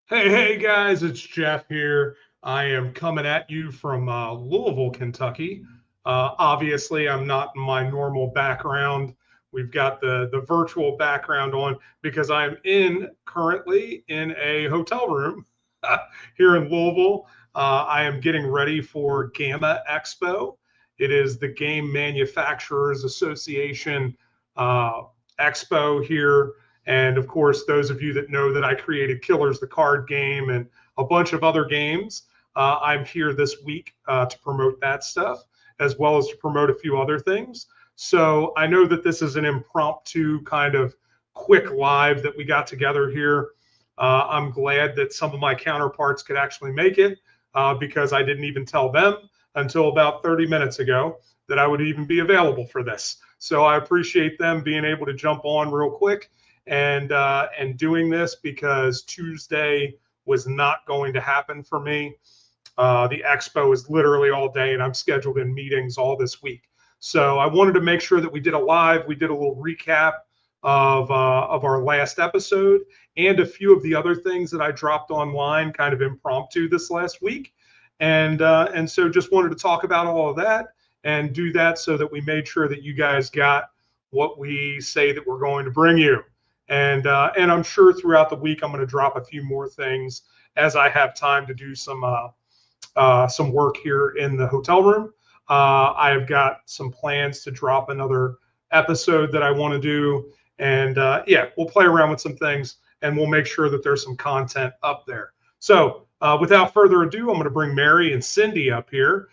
Hey guys, it's Jeff here. I am coming at you from Louisville, Kentucky. Obviously, I'm not in my normal background. We've got the virtual background on because I'm in currently in a hotel room here in Louisville. I am getting ready for Gamma Expo. It is the Game Manufacturers Association uh, Expo here, and of course, those of you that know that I created Killers the Card Game and a bunch of other games, I'm here this week to promote that stuff, as well as to promote a few other things. So I know that this is an impromptu kind of quick live that we got together here. I'm glad that some of my counterparts could actually make it because I didn't even tell them until about 30 minutes ago that I would even be available for this. So I appreciate them being able to jump on real quick and doing this because Tuesday was not going to happen for me. The expo is literally all day, and I'm scheduled in meetings all this week. So I wanted to make sure that we did a live. We did a little recap of our last episode and a few of the other things that I dropped online, kind of impromptu this last week, and so just wanted to talk about all of that and do that so that we made sure that you guys got what we say that we're going to bring you. And I'm sure throughout the week I'm going to drop a few more things as I have time to do some work here in the hotel room. I've got some plans to drop another episode that I want to do, and yeah, we'll play around with some things, and we'll make sure that there's some content up there. So without further ado, I'm going to bring Mary and Cindy up here.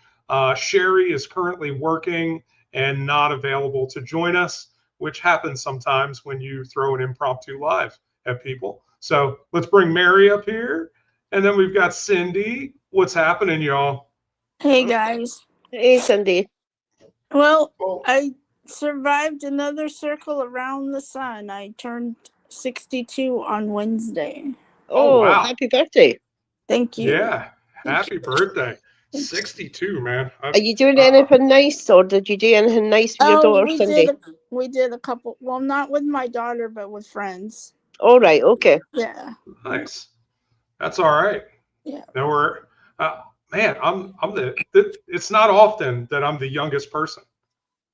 Sherry is currently working and not available to join us, which happens sometimes when you throw an impromptu live at people. So let's bring Mary up here. And then we've got Cindy. What's happening, y'all? Hey guys. Hey, Cindy. Well, I survived another circle around the sun. I turned 62 on Wednesday. Oh, wow. Happy birthday. Thank you. Yeah, happy birthday. 62, man. Are you doing anything nice, or did you do anything nice with your daughter, Cindy? We did a couple, well, not with my daughter, but with friends. All right, okay. Yeah. Nice. That's all right. Yeah. Now we're, man, it's not often that I'm the youngest person.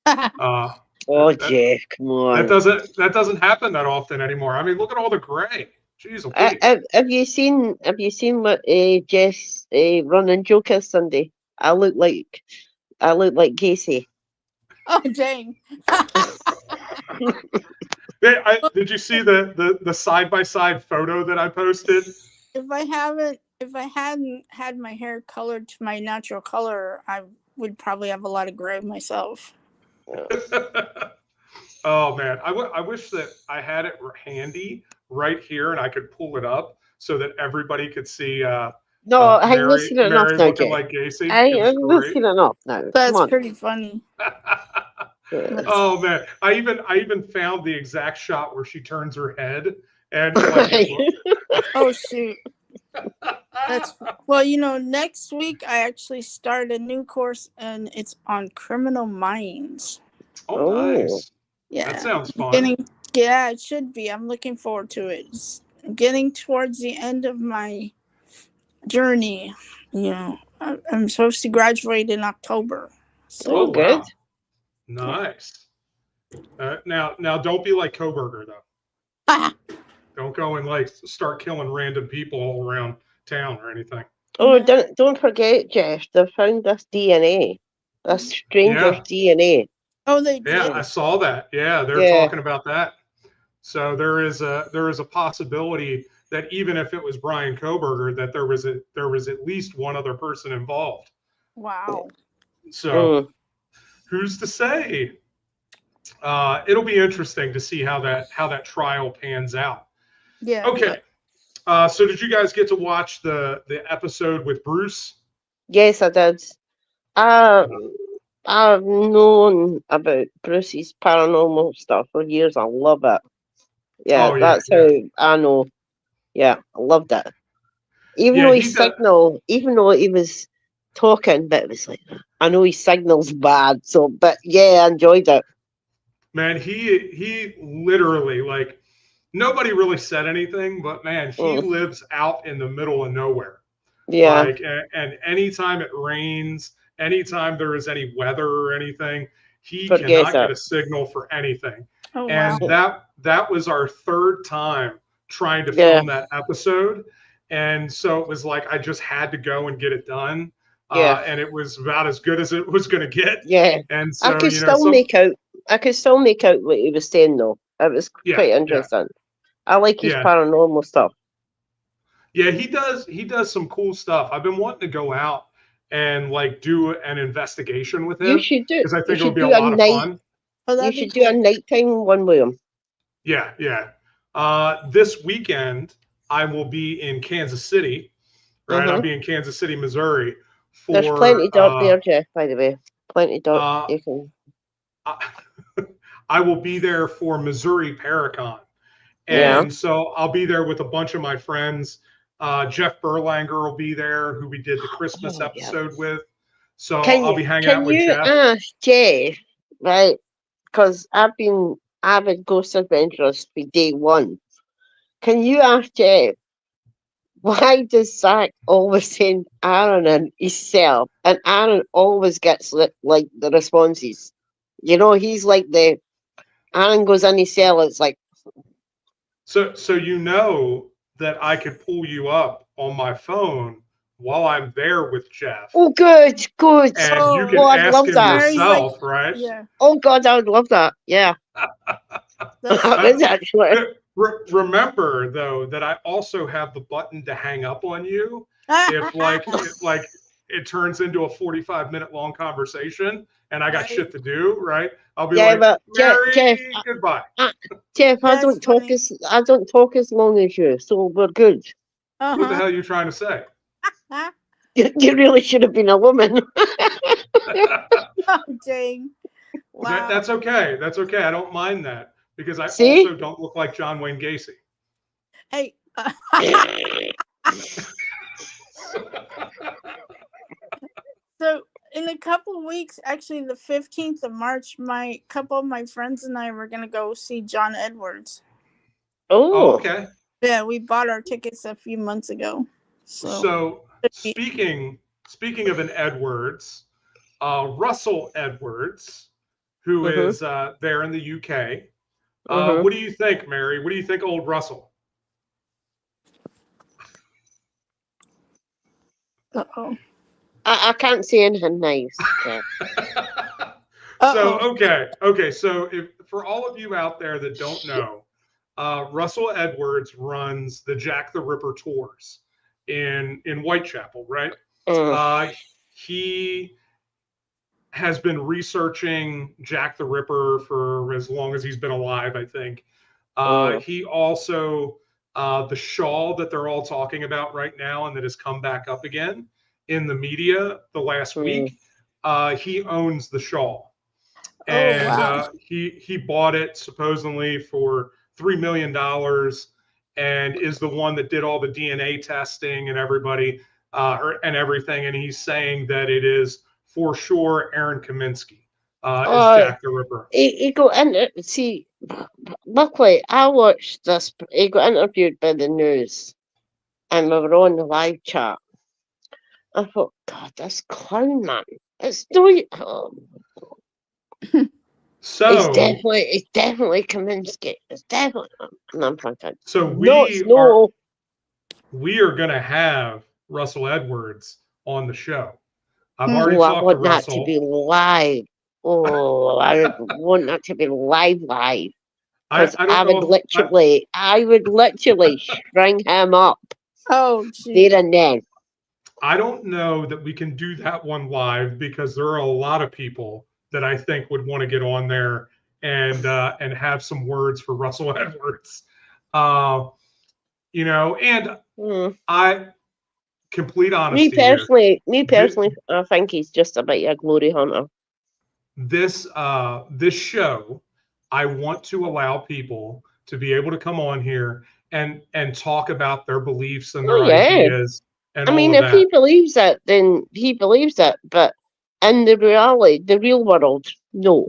Jeff, come on. That doesn't happen that often anymore. I mean, look at all the gray. Jeez, have you seen what Jeff's running joke is, Cindy? I look like Casey. Oh dang. Did you see the side-by-side photo that I posted? If I hadn't had my hair colored to my natural color, I would probably have a lot of gray myself. Oh man, I wish that I had it handy right here and I could pull it up so that everybody could see. No, I haven't seen it enough now, looking like Gacy. I haven't seen it enough now. That's pretty funny. Oh man, I even found the exact shot where she turns her head and. Like, oh shoot. Next week I actually start a new course and it's on criminal minds. Oh, nice. Yeah. That sounds fun. Yeah, it should be. I'm looking forward to it. I'm getting towards the end of my journey. I'm supposed to graduate in October. So good. Wow. Nice. Now don't be like Koberger though. Don't go and start killing random people all around town or anything. Oh, don't forget, Jeff. They found this DNA, this stranger's DNA. Oh, they did. Yeah, I saw that. Yeah, they're talking about that. So there is a possibility that even if it was Brian Koberger, that there was at least one other person involved. Wow. So who's to say? It'll be interesting to see how that trial pans out. Yeah. Okay. So did you guys get to watch the episode with Bruce? Yes, I did. I've known about Bruce's paranormal stuff for years. I love it. Yeah, that's how I know. Yeah, I loved it. Even though even though he was talking, but it was like, I know his signal's bad. So, but yeah, I enjoyed it. Man, he literally nobody really said anything, but man, he lives out in the middle of nowhere. Yeah. Like, and anytime it rains, anytime there is any weather or anything, he cannot get a signal for anything. Oh, and wow. that was our third time trying to film that episode. And so it was like I just had to go and get it done. And it was about as good as it was going to get. Yeah. And so, I could still make out what he was saying, though. It was quite interesting. I like his paranormal stuff. Yeah, he does some cool stuff. I've been wanting to go out and like do an investigation with him. You should do, because I think it would be a lot of fun. Oh, you should do a nighttime one with him. Yeah, yeah. This weekend I will be in Kansas City. Right, I'll be in Kansas City, Missouri. There's plenty of dirt there, Jeff. By the way, plenty of dirt. You can. I will be there for Missouri Paracon, and so I'll be there with a bunch of my friends. Jeff Berlanger will be there, who we did the Christmas episode with. So I'll be hanging out with Jeff. Can you ask Jeff, right? Because I've been avid Ghost Adventurers for day one. Can you ask Jeff, why does Zach always send Aaron in his cell, and Aaron always gets like the responses? You know, he's like Aaron goes in his cell. It's like so you know that I could pull you up on my phone while I'm there with Jeff. Oh, good. And you can ask him yourself, right? Yeah. Oh God, I would love that. Yeah. That's actually. Remember though that I also have the button to hang up on you if it turns into a 45-minute long conversation and I got shit to do, right? I'll be but Mary, Jeff, goodbye. Jeff, I don't talk as long as you, so we're good. What the hell are you trying to say? You really should have been a woman. Oh, dang. Wow. That's okay. That's okay. I don't mind that because I also don't look like John Wayne Gacy. Hey. So in a couple of weeks, actually the 15th of March, my couple of my friends and I were going to go see John Edwards. Oh, okay. Yeah, we bought our tickets a few months ago. So speaking of an Edwards, Russell Edwards, who is there in the UK. What do you think, Mary? What do you think, old Russell? Uh-oh. I can't say anything nice. So okay. So for all of you out there that don't know, Russell Edwards runs the Jack the Ripper tours in Whitechapel, right? He has been researching Jack the Ripper for as long as he's been alive, I think. He also, the shawl that they're all talking about right now and that has come back up again in the media the last week, he owns the shawl. And he bought it supposedly for $3 million and is the one that did all the DNA testing and everybody and everything. And he's saying that it is for sure Aaron Kaminsky is Jack the Ripper. He got see, luckily I watched this. He got interviewed by the news and we were on the live chat. I thought, God, this clown man. It's doing. So it's definitely Kaminsky. It's definitely. No, so we are going to have Russell Edwards on the show. I've already talked I want to Russell. That to be live. Oh, I want that to be live. Because I would literally string him up. Oh, geez. There and then. I don't know that we can do that one live because there are a lot of people that I think would want to get on there and have some words for Russell Edwards. And I complete honesty. Me personally, I think he's just a bit of a glory hunter. This show, I want to allow people to be able to come on here and talk about their beliefs and their ideas. And if he believes it, then he believes it. But in the real world, no.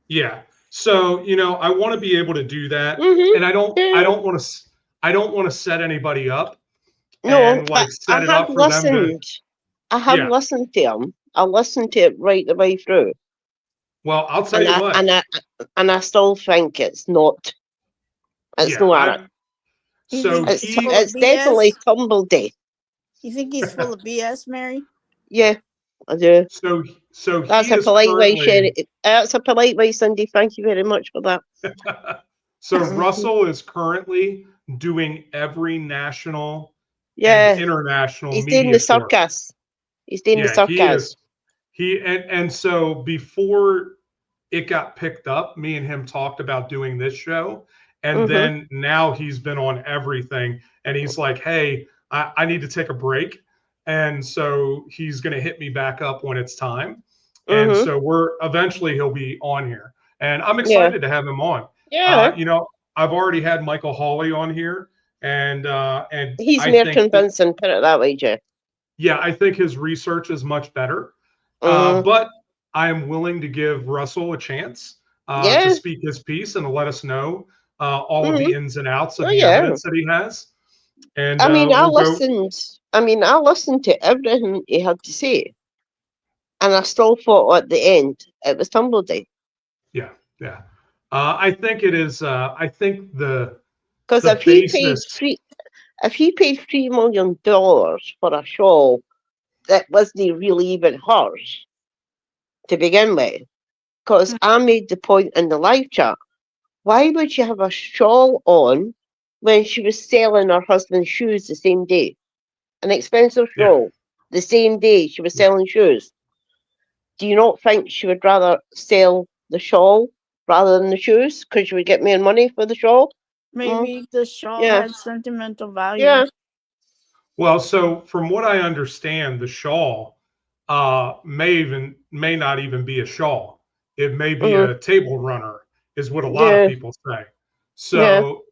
Yeah. So, I want to be able to do that, and I don't want to set anybody up No, and but like I set it have up for them to. listened. I have Yeah. listened to him. I listened to it right the way through, Well, I'll tell and you what. I still think it's not. It's Yeah. not it. You So think he's he. full of It's definitely BS? Tumbledy. You think he's full of BS, Mary? Yeah, I do. So That's he a is polite way, currently. Sherry. That's a polite way, Cindy. Thank you very much for that. So Russell is currently doing every national and Yeah, international he's doing media the tour. circus. He's doing the Yeah, he circus. is. And so before it got picked up, me and him talked about doing this show, and then now he's been on everything, and he's like, "Hey, I need to take a break," and so he's going to hit me back up when it's time, and so eventually he'll be on here, and I'm Yeah. excited to have him on. Yeah. I've already had Michael Hawley on here, and He's I more think that, convincing, put it that way, Jeff. yeah, I think his research is much better. But I am willing to give Russell a chance to speak his piece and to let us know all of the ins and outs of the evidence that he has. And I mean, we'll go. I listened to everything he had to say, and I still thought at the end it was Tumbledy. Yeah, yeah. I think it is. I think Because the basis. if he paid $3 million for a shawl that wasn't really even hers to begin with, because I made the point in the live chat, why would you have a shawl on when she was selling her husband's shoes the same day? An expensive shawl the same day she was selling shoes. Do you not think she would rather sell the shawl rather than the shoes because she would get more money for the shawl? Maybe the shawl had sentimental value. Yeah. Well, so from what I understand, the shawl may not even be a shawl. It may be a table runner, is what a lot of people say. So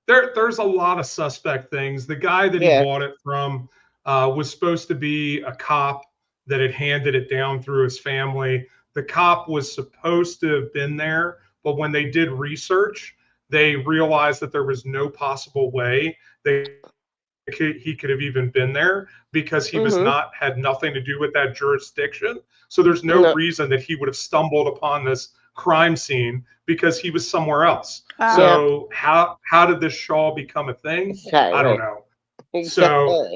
there's a lot of suspect things. The guy that he bought it from was supposed to be a cop that had handed it down through his family. The cop was supposed to have been there, but when they did research, they realized that there was no possible way that he could have even been there because he had nothing to do with that jurisdiction. So there's no reason that he would have stumbled upon this crime scene because he was somewhere else. So how did this shawl become a thing? I don't know. So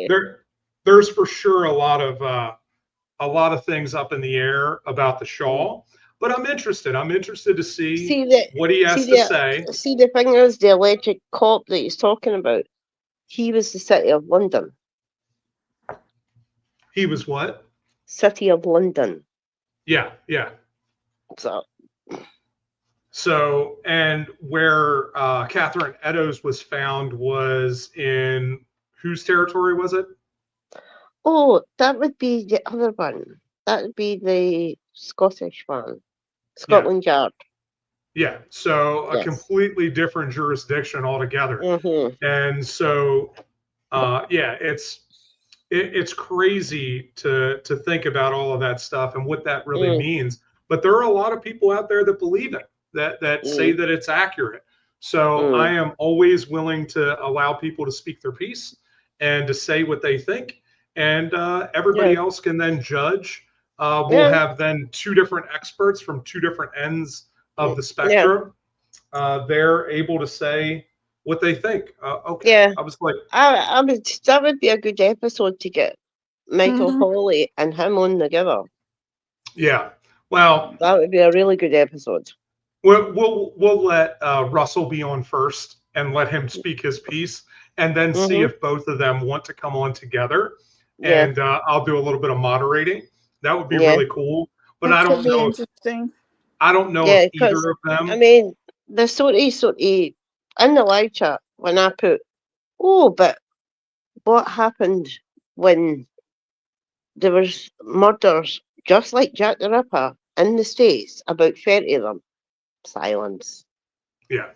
there's for sure a lot of things up in the air about the shawl, but I'm interested. I'm interested to see what he has to say. See, the thing is, the alleged cop that he's talking about, he was the City of London. He was what? City of London. Yeah. So, and where Catherine Eddowes was found was in whose territory was it? Oh, that would be the other one. That would be the Scottish one. Scotland Yard. Yeah, so a completely different jurisdiction altogether. And so, it's crazy to think about all of that stuff and what that really means. But there are a lot of people out there that believe it, that say that it's accurate. So I am always willing to allow people to speak their piece and to say what they think, and everybody else can then judge. We'll have then two different experts from two different ends of the spectrum. They're able to say what they think. I was like, that would be a good episode to get Michael Hawley and him on together. Yeah, well, that would be a really good episode. We'll let Russell be on first and let him speak his piece, and then see if both of them want to come on together. And I'll do a little bit of moderating. That would be really cool. But I don't know. I don't know if either of them. I mean, the sort of in the live chat when I put, but what happened when there was murders just like Jack the Ripper in the States, about 30 of them? Silence. Yeah.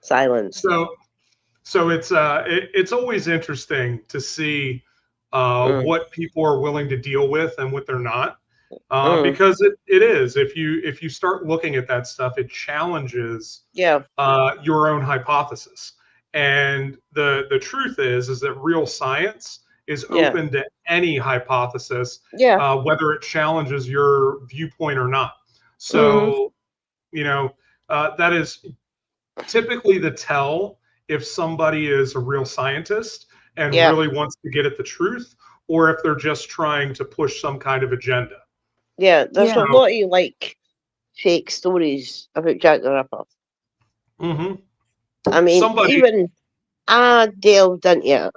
Silence. So it's always interesting to see what people are willing to deal with and what they're not. because it is. If you start looking at that stuff, it challenges your own hypothesis. And the truth is that real science is open to any hypothesis, whether it challenges your viewpoint or not. So, that is typically the tell if somebody is a real scientist and really wants to get at the truth, or if they're just trying to push some kind of agenda. Yeah, there's a lot of like fake stories about Jack the Ripper. I mean, even I delved into it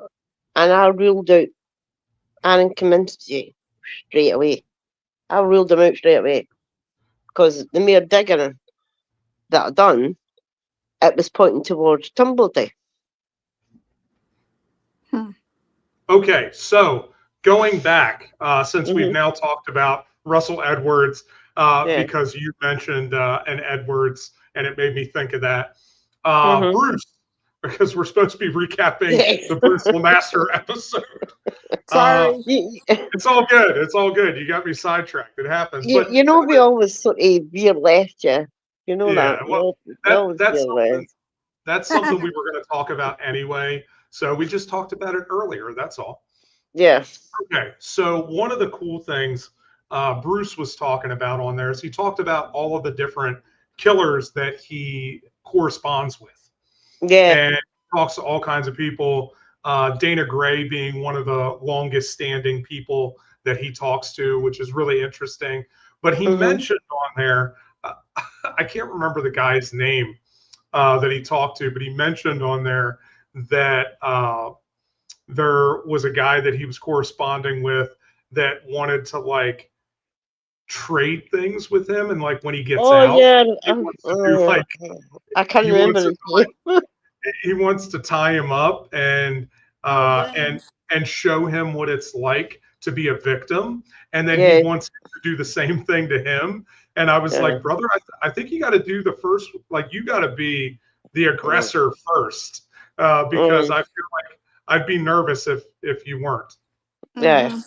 and I ruled out Aaron Kaminsky straight away. I ruled him out straight away because the mere digging that I done, it was pointing towards Tumblety. Okay, so going back, since we've now talked about Russell Edwards, because you mentioned an Edwards, and it made me think of that. Bruce, because we're supposed to be recapping the Bruce Lemaster episode. Sorry. It's all good. It's all good. You got me sidetracked. It happens. But we always sort of veer left, you know that. Well, that's something we were going to talk about anyway. So we just talked about it earlier. That's all. Yeah. Okay. So one of the cool things Bruce was talking about on there is he talked about all of the different killers that he corresponds with. Yeah. And talks to all kinds of people. Dana Gray being one of the longest standing people that he talks to, which is really interesting. But he mentioned on there, I can't remember the guy's name that he talked to, but he mentioned on there that there was a guy that he was corresponding with that wanted to like trade things with him, and like when he gets out, I can't remember. He wants to tie him up and show him what it's like to be a victim, and then he wants to do the same thing to him. And I was like, brother, I think you got to do the first, like you got to be the aggressor first, because I feel like I'd be nervous if you weren't. Yeah,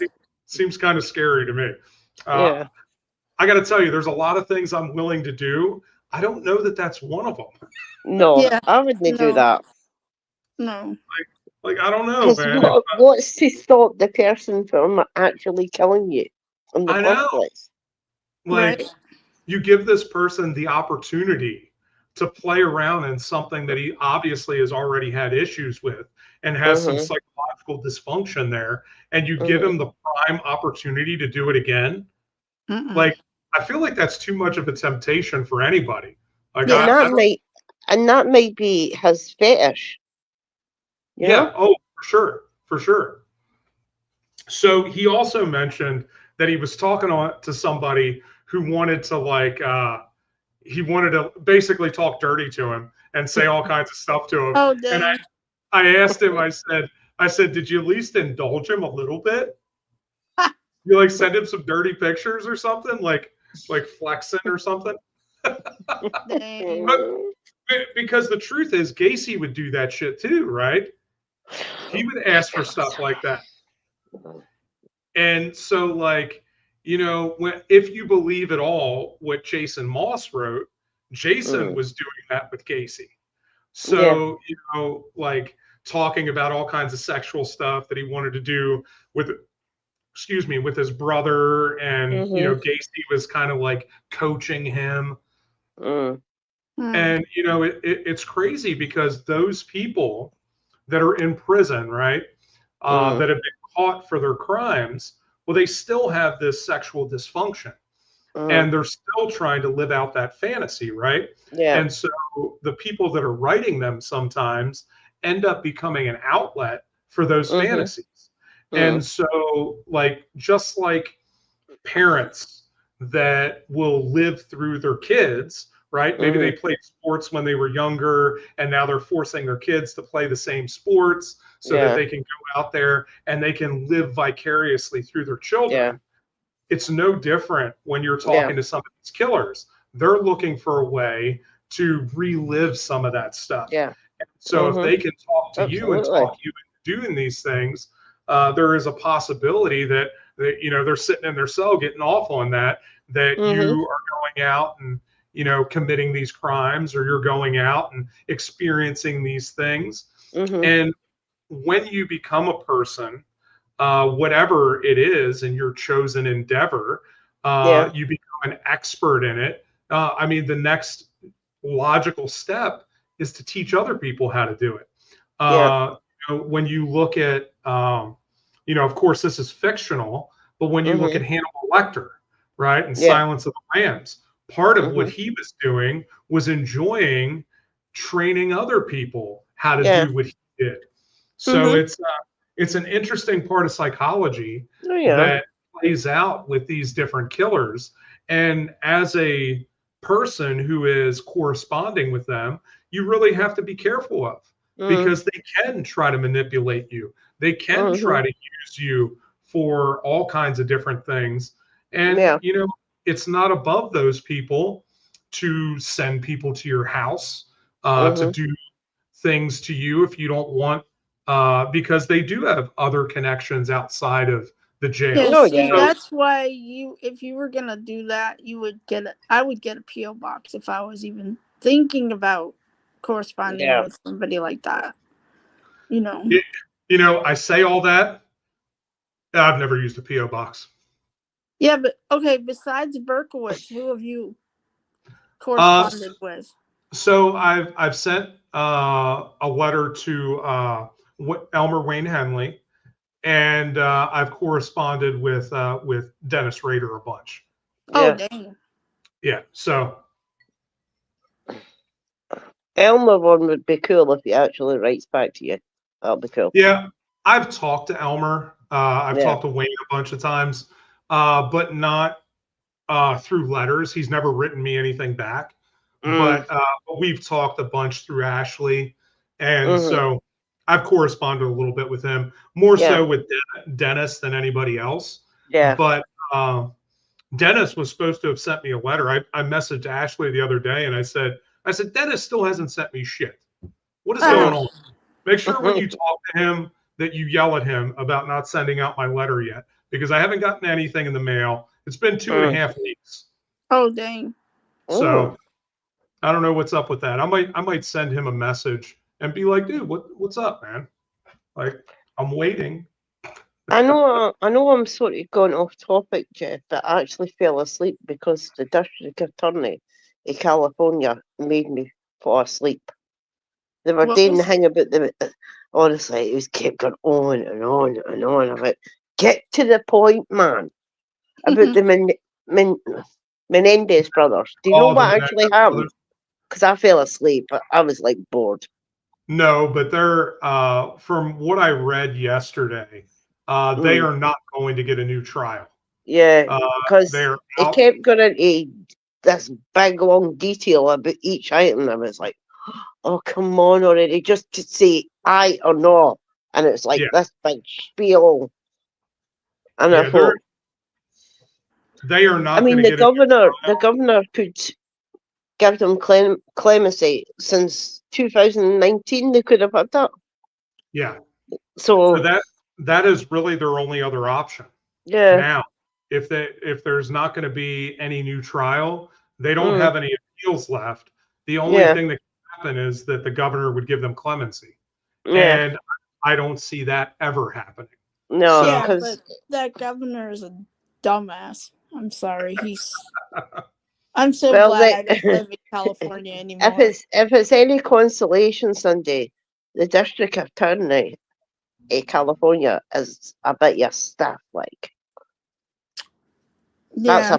seems kind of scary to me. I got to tell you, there's a lot of things I'm willing to do. I don't know that that's one of them. No, I wouldn't do that. No. Like I don't know, man. What's to stop the person from actually killing you in the first place? Like you give this person the opportunity to play around in something that he obviously has already had issues with and has some psychological dysfunction there, and you give him the prime opportunity to do it again. Like I feel like that's too much of a temptation for anybody. Like that might be his fetish. You know? Oh, for sure. So he also mentioned that he was talking to somebody who wanted to he wanted to basically talk dirty to him and say all kinds of stuff to him. Oh, dang. And I asked him, I said, did you at least indulge him a little bit? You like send him some dirty pictures or something, like flexing or something? Because the truth is Gacy would do that shit too, right? He would ask for stuff like that. And so like, if you believe at all what Jason Moss wrote, Jason was doing that with Gacy. So, like talking about all kinds of sexual stuff that he wanted to do with his brother, and Gacy was kind of like coaching him. And it's crazy because those people that are in prison, right, that have been caught for their crimes, well, they still have this sexual dysfunction, and they're still trying to live out that fantasy, right? And so the people that are writing them sometimes end up becoming an outlet for those fantasies. And so, like, just like parents that will live through their kids, right? Maybe they played sports when they were younger, and now they're forcing their kids to play the same sports so that they can go out there and they can live vicariously through their children. It's no different when you're talking to some of these killers. They're looking for a way to relive some of that stuff. So if they can talk to you and talk you into doing these things, there is a possibility that they're sitting in their cell getting off on that you are going out and committing these crimes, or you're going out and experiencing these things. And when you become a person, whatever it is in your chosen endeavor, you become an expert in it. I mean, the next logical step is to teach other people how to do it. When you look at, of course, this is fictional, but when you look at Hannibal Lecter, right, and Silence of the Lambs, part of what he was doing was enjoying training other people how to do what he did. So it's an interesting part of psychology that plays out with these different killers. And as a person who is corresponding with them, you really have to be careful of, because they can try to manipulate you. They can try to use you for all kinds of different things. And, it's not above those people to send people to your house, to do things to you if you don't want, because they do have other connections outside of the jail. That's why if you were gonna do that, I would get a PO box if I was even thinking about corresponding with somebody like that. I say all that. I've never used a PO box. Yeah, but okay. Besides Berkowitz, who have you corresponded with? So I've sent a letter to Elmer Wayne Henley, and I've corresponded with Dennis Rader a bunch. Oh, dang. Yeah. So Elmer one would be cool if he actually writes back to you. That'll be cool. Yeah, I've talked to Elmer. I've talked to Wayne a bunch of times, but not through letters. He's never written me anything back. But we've talked a bunch through Ashley, and so I've corresponded a little bit with him, more so with Dennis than anybody else. But Dennis was supposed to have sent me a letter. I messaged Ashley the other day, and I said, Dennis still hasn't sent me shit. What is going on? Make sure when you talk to him that you yell at him about not sending out my letter yet, because I haven't gotten anything in the mail. It's been 2.5 weeks. Oh, dang. So I don't know what's up with that. I might send him a message and be like, dude, what's up, man? Like, I'm waiting. I know I'm sort of going off topic, Jeff, but I actually fell asleep because the district attorney in California made me fall asleep. They were doing the thing about honestly, it was kept going on and on and on about, get to the point, man, about the Menendez brothers. Do you know what actually happened? Because I fell asleep, but I was like bored. No, but they're from what I read yesterday, they are not going to get a new trial. Yeah, because it kept going into this big long detail about each item. I was like, oh, come on already, just to say aye or no. And it's like this big spiel. And I thought, they are not. I mean, the governor could give them clemency since 2019. They could have had that. Yeah. So that is really their only other option. Yeah. Now, if there's not going to be any new trial, they don't have any appeals left. The only thing that can happen is that the governor would give them clemency, and I don't see that ever happening. No, but that governor is a dumbass. I'm sorry. I'm so glad I don't live in California anymore. If it's any consolation, Sunday, the district attorney in California is a bit your staff like. Yeah.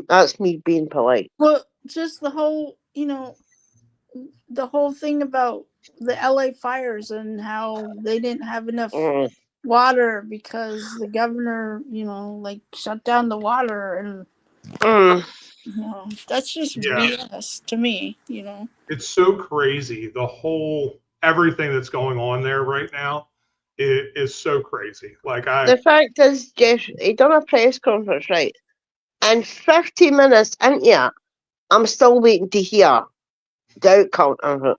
That's me being polite. Well, just the whole, the whole thing about the LA fires and how they didn't have enough water because the governor, shut down the water, and that's just BS to me. It's so crazy. Everything that's going on there right now is so crazy. The fact is, Jeff, he done a press conference, right? And 50 minutes into it, I'm still waiting to hear the outcome of it.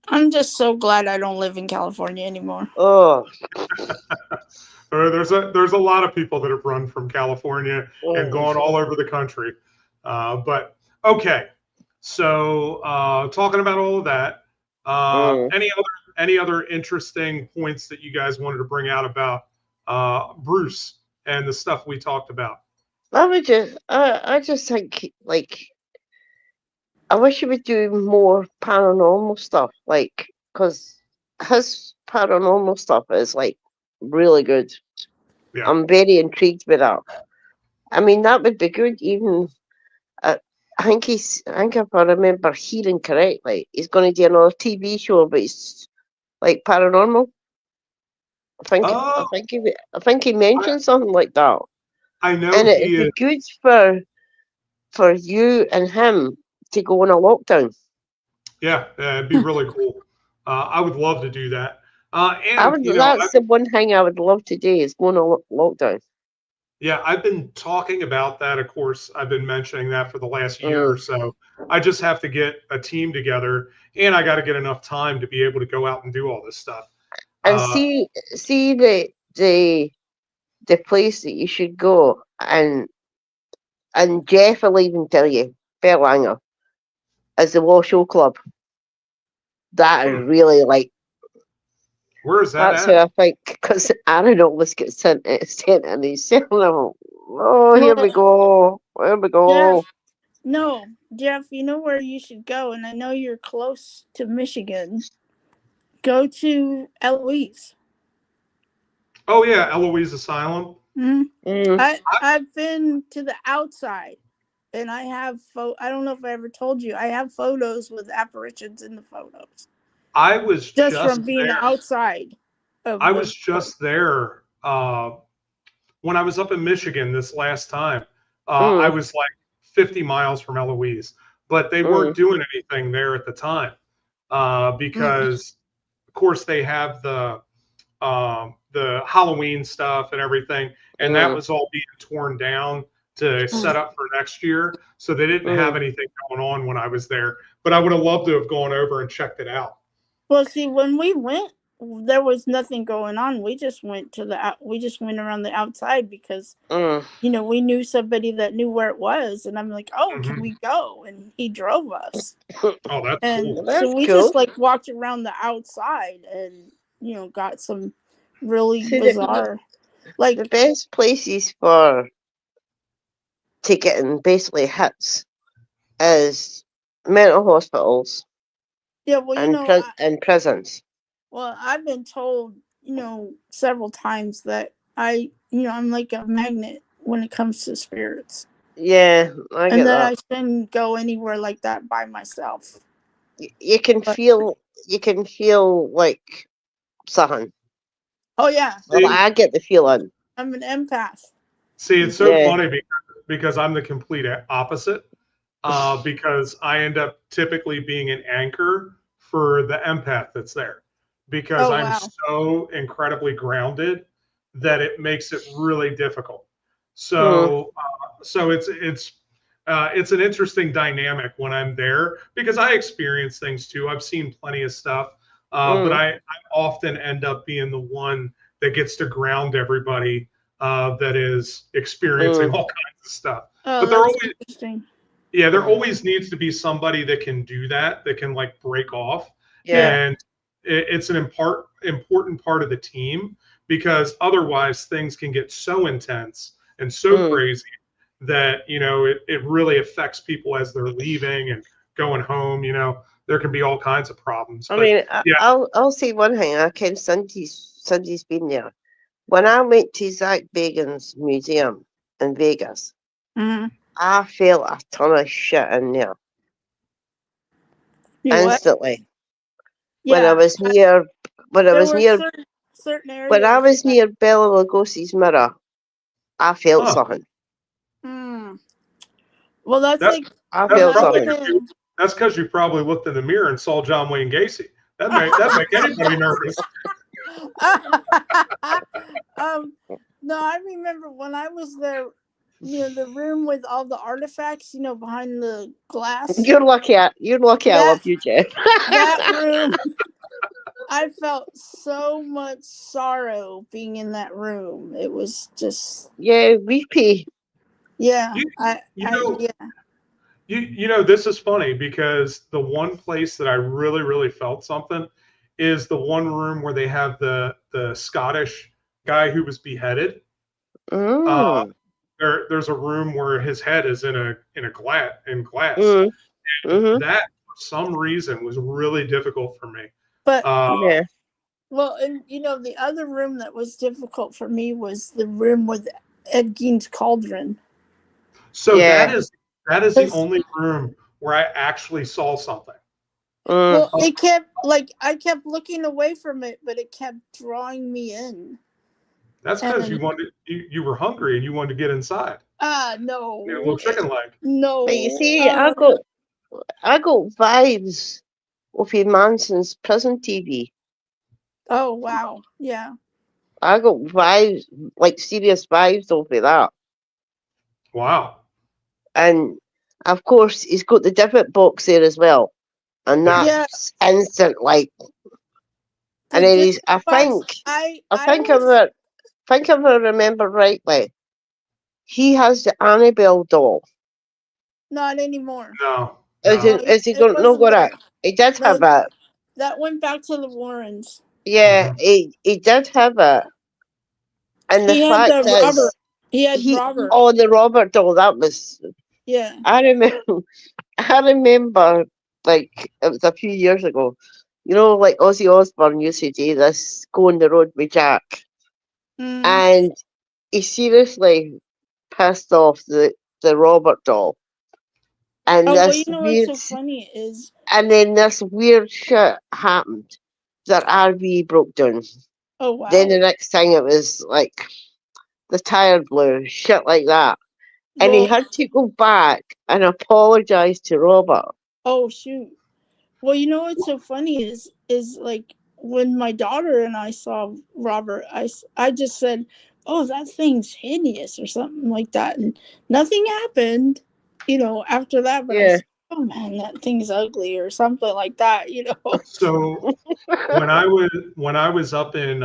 I'm just so glad I don't live in California anymore. Oh, There's a lot of people that have run from California and oh. gone all over the country. But okay, so talking about all of that, Mm. any other interesting points that you guys wanted to bring out about Bruce and the stuff we talked about? I just think, like, I wish he would do more paranormal stuff, like, because his paranormal stuff is, like, really good. Yeah. I'm very intrigued with that. I mean, that would be good, even, I think if I remember hearing correctly, he's going to do another TV show, but it's, like, paranormal. Oh, I think he mentioned something like that. I know And it'd he be is. good for you and him to go on a lockdown. Yeah, it'd be really cool. I would love to do that. And That's the one thing I would love to do is go on a lockdown. yeah, I've been talking about that. Of course, I've been mentioning that for the last year or Mm. so. I just have to get a team together, and I got to get enough time to be able to go out and do all this stuff. And Uh, see the place that you should go, and Jeff will even tell you, Berlanger, is the Washoe Club. That is really, like, where is that that's who at? I think, because Aaron always gets sent in his cell. Oh, here we go. Here we go. Jeff, no, Jeff, you know where you should go, and I know you're close to Michigan. Go to Eloise. Oh yeah, Eloise Asylum. Mm-hmm. Mm. I've been to the outside, and I have I don't know if I ever told you. I have photos with apparitions in the photos. I was Just just from being there. outside of I the. was just there when I was up in Michigan this last time. I Mm. was like 50 miles from Eloise, but they weren't Mm. doing anything there at the time because, of course, they have the Halloween stuff and everything, and that Mm. was all being torn down to set up for next year. So they didn't have Mm. anything going on when I was there. But I would have loved to have gone over and checked it out. Well, see, when we went, there was nothing going on. We just went around the outside because Mm. we knew somebody that knew where it was, and I'm like, oh, can Hmm. we go? And he drove us, Oh, that's and cool. That's so we cool. just like walked around the outside and got some really See, bizarre, the like best places for to getting basically hits is mental hospitals yeah. Well, and and prisons. well, I've been told several times that I'm like a magnet when it comes to spirits. Yeah, I And get that that. I shouldn't go anywhere like that by myself. You can But feel like something. oh yeah, Well, See, I get the feeling. I'm an empath. it's so Yeah. funny because I'm the complete opposite. Because I end up typically being an anchor for the empath that's there because Oh I'm wow. so incredibly grounded that it makes it really difficult. Hmm. So it's an interesting dynamic when I'm there because I experience things too. I've seen plenty of stuff, but Mm. I often end up being the one that gets to ground everybody that is experiencing Mm. all kinds of stuff. Oh, But they're that's always interesting. yeah, there Mm. always needs to be somebody that can do that, that can like break off. Yeah. Yeah. And it's an important part of the team because otherwise things can get so intense and so Mm. crazy that, it really affects people as they're leaving and going home. There can be all kinds of problems. I But mean, yeah, I'll say one thing. I can Cindy's been there. When I went to Zach Bagan's museum in Vegas, Mm-hmm. I felt a ton of shit in there You what? instantly. When I Yeah. was near, when I There was were near, certain when I areas was that. near Bela Lugosi's mirror, I felt huh, something. Hmm. Well, that's that's like I that's felt when I probably went something. because you in. that's because you probably looked in the mirror and saw John Wayne Gacy. That make anybody nervous. um. No, I remember when I was there. the room with all the artifacts, behind the glass. You're lucky. I love you, Jeff. That room. I felt so much sorrow being in that room. It was just weepy. yeah. This is funny because the one place that I really, really felt something is the one room where they have the Scottish guy who was beheaded. There's a room where his head is in glass. That for some reason was really difficult for me. But well, and the other room that was difficult for me was the room with Ed Gein's cauldron. So that is the only room where I actually saw something. Well, it kept I kept looking away from it, but it kept drawing me in. That's because you were hungry and you wanted to get inside. No. Your little chicken leg. No. But you see, I got vibes of Manson's prison TV. Oh wow! Yeah. I got vibes, like serious vibes over that. Wow. And of course, he's got the divot box there as well, and that's instant. And then he's. I think if I remember rightly, he has the Annabelle doll. Not anymore. No. Is he going to go out? He did have it. That went back to the Warrens. Yeah, he did have it. And the fact is, Robert. Oh, the Robert doll. That was. Yeah. I remember, like it was a few years ago. Like Ozzy Osbourne used to do this, go on the road with Jack, and he seriously pissed off the Robert doll. And what's so funny is, and then this weird shit happened. That RV broke down. Oh wow! Then the next thing it was like the tire blew, shit like that, and he had to go back and apologize to Robert. Oh shoot! Well, what's so funny is like when my daughter and I saw Robert, I just said, "Oh, that thing's hideous" or something like that, and nothing happened. After that, but I said, oh man, that thing's ugly or something like that. So when I was up in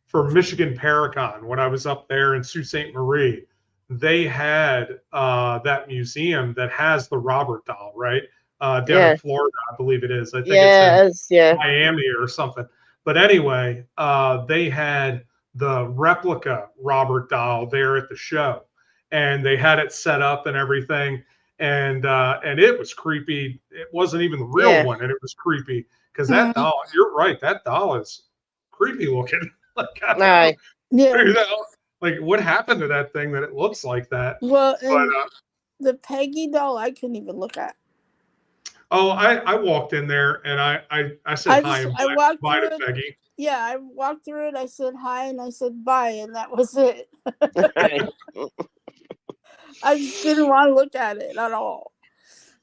for Michigan Paracon, when I was up there in Sault Ste. Marie, they had that museum that has the Robert doll, right? Down in Florida, I believe it is. I think it's in Miami or something. But anyway, they had the replica Robert doll there at the show, and they had it set up and everything, and it was creepy. It wasn't even the real one, and it was creepy because that doll. You're right, that doll is creepy looking. Like what happened to that thing that it looks like that? Well, the Peggy doll, I couldn't even look at. Oh, I walked in there and I said hi and bye to Peggy. Yeah, I walked through it. I said hi and I said bye, and that was it. I just didn't want to look at it at all.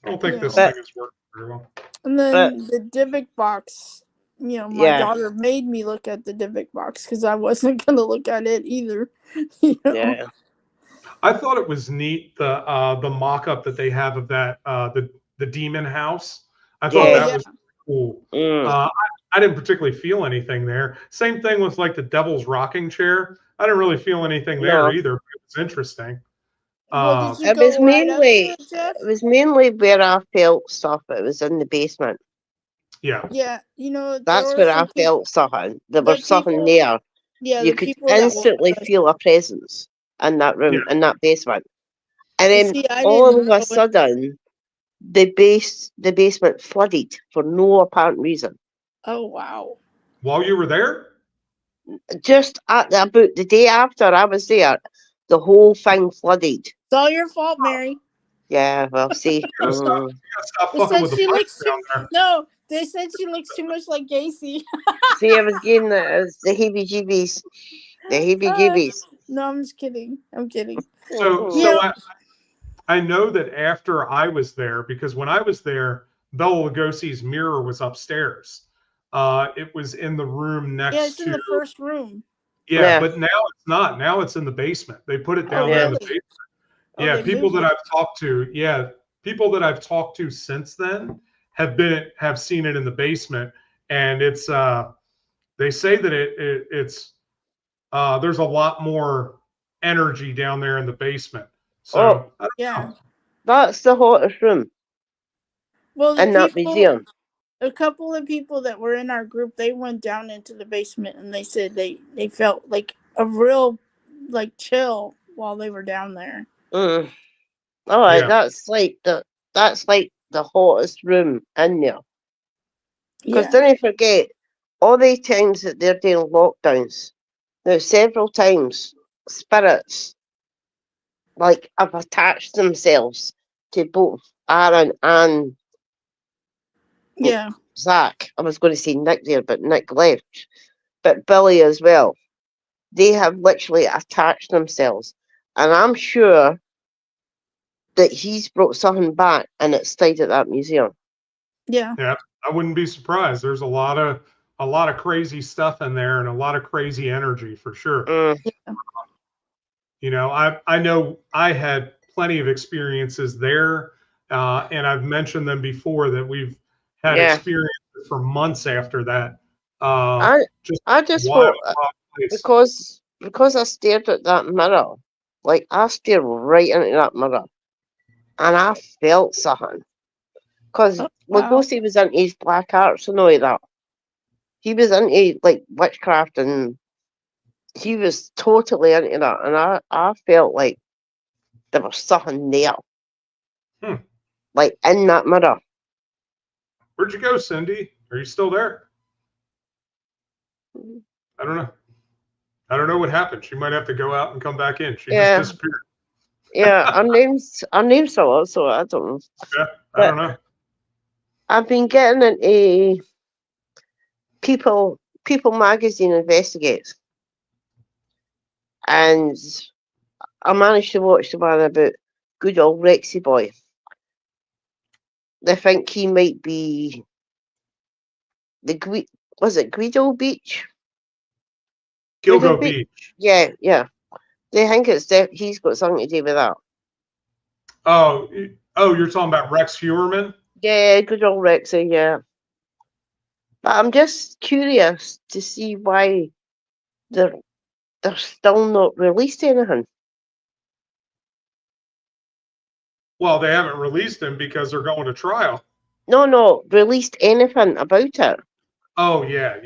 I don't think this thing is working very well. And then the Dybbuk box, my daughter made me look at the Dybbuk box because I wasn't going to look at it either. Yeah. I thought it was neat the mock-up that they have of that the demon house. I thought that was cool. I didn't particularly feel anything there. Same thing with like the Devil's Rocking Chair. I didn't really feel anything there either, but it was interesting. It was mainly where I felt stuff. It was in the basement. Yeah. That's where I felt something. There was something there. Yeah, you could instantly feel a presence in that room, in that basement. And then all of a sudden, the basement flooded for no apparent reason. Oh wow! While you were there? Just about the day after I was there, the whole thing flooded. It's all your fault, Mary. Yeah, well, see. Stop fucking with the pipes down there. No, they said she looks too much like Gacy. See, I was getting the heebie-jeebies. The heebie-jeebies. No, I'm just kidding. I'm kidding. So I know that after I was there, because when I was there, Bela Lugosi's mirror was upstairs. It was in the room next to. Yeah, it's in the first room. Yeah, but now it's not. Now it's in the basement. They put it down there in the basement. Oh, Yeah, they moved it. people that I've talked to since then have seen it in the basement, and it's they say that it's there's a lot more energy down there in the basement. Oh, So I don't Yeah. know. that's the hottest room Well, in that museum. a couple of people that were in our group, they went down into the basement and they said they felt like a real like chill while they were down there. Mm. All right, Yeah. that's like the hottest room in there. Because Yeah. don't forget, all the times that they're doing lockdowns, now several times spirits like have attached themselves to both Aaron and Yeah. Zach. I was going to say Nick there, but Nick left. But Billy as well. They have literally attached themselves. And I'm sure that he's brought something back and it stayed at that museum. Yeah. Yeah, I wouldn't be surprised. There's a lot of crazy stuff in there and a lot of crazy energy for sure. Yeah. You know, I know I had plenty of experiences there, and I've mentioned them before that we've had Yeah. experiences for months after that. Just I just wild, thought wild place. because I stared at that mirror, like I stared right into that mirror, and I felt something. Because Oh, wow. Lugosi was into his black arts and all that. He was into like witchcraft and he was totally into that, and I felt like there was something there, Hmm. like in that mirror. Where'd you go, Cindy? Are you still there? I don't know. I don't know what happened. She might have to go out and come back in. She just Yeah, disappeared. yeah. Our names are also I don't know, Yeah, I but don't know. I've been getting into People Magazine investigates, and I managed to watch the one about good old Rexy boy. They think he might be was it Guido Beach? Guido Gilgo Beach? Beach. Yeah, yeah. They think he's got something to do with that. Oh, you're talking about Rex Hewerman? Yeah, good old Rexy, yeah. But I'm just curious to see why they're still not released anything. Well, they haven't released him because they're going to trial. No, released anything about it. Oh yeah.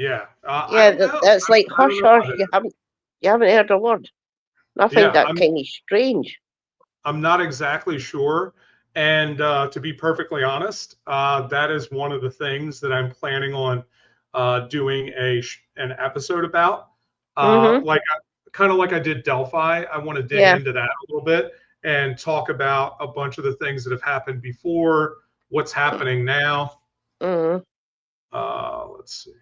I Yeah, don't know. that's like I don't hush know hush. about You haven't heard a word. I find Yeah, that kind of strange. I'm not exactly sure. And to be perfectly honest, that is one of the things that I'm planning on doing an episode about. Mm-hmm. Like kind of like I did Delphi. I want to dig Yeah. into that a little bit and talk about a bunch of the things that have happened before, what's happening now. Mm-hmm. Let's see.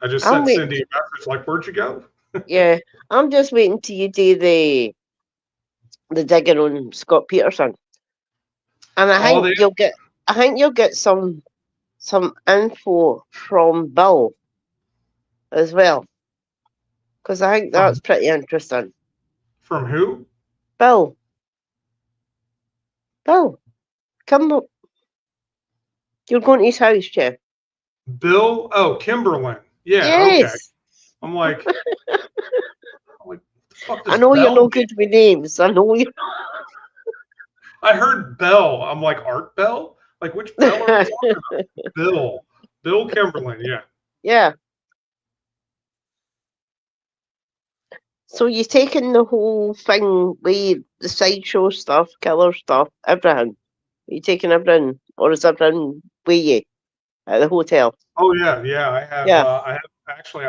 I just I'm sent waiting. Cindy a message like, "Where'd you go?" Yeah, I'm just waiting till you do the digging on Scott Peterson, and I Oh, think you'll get some info from Bill as well, because I think that's pretty interesting. from who? Bill, come up. You're going to his house, Jeff. Bill? Oh, Kimberlin. Yeah, okay. Yes. I'm like, what the fuck I does know you're Bell no mean? good with names. I know you. I heard Bell. I'm like, Art Bell? Like, which Bell are we talking about? Bill. Bill Kimberlin, yeah. Yeah. So you're taking the whole thing with the sideshow stuff, killer stuff, everything. Are you taking everything, or is everything with you at the hotel? Oh yeah. Yeah. I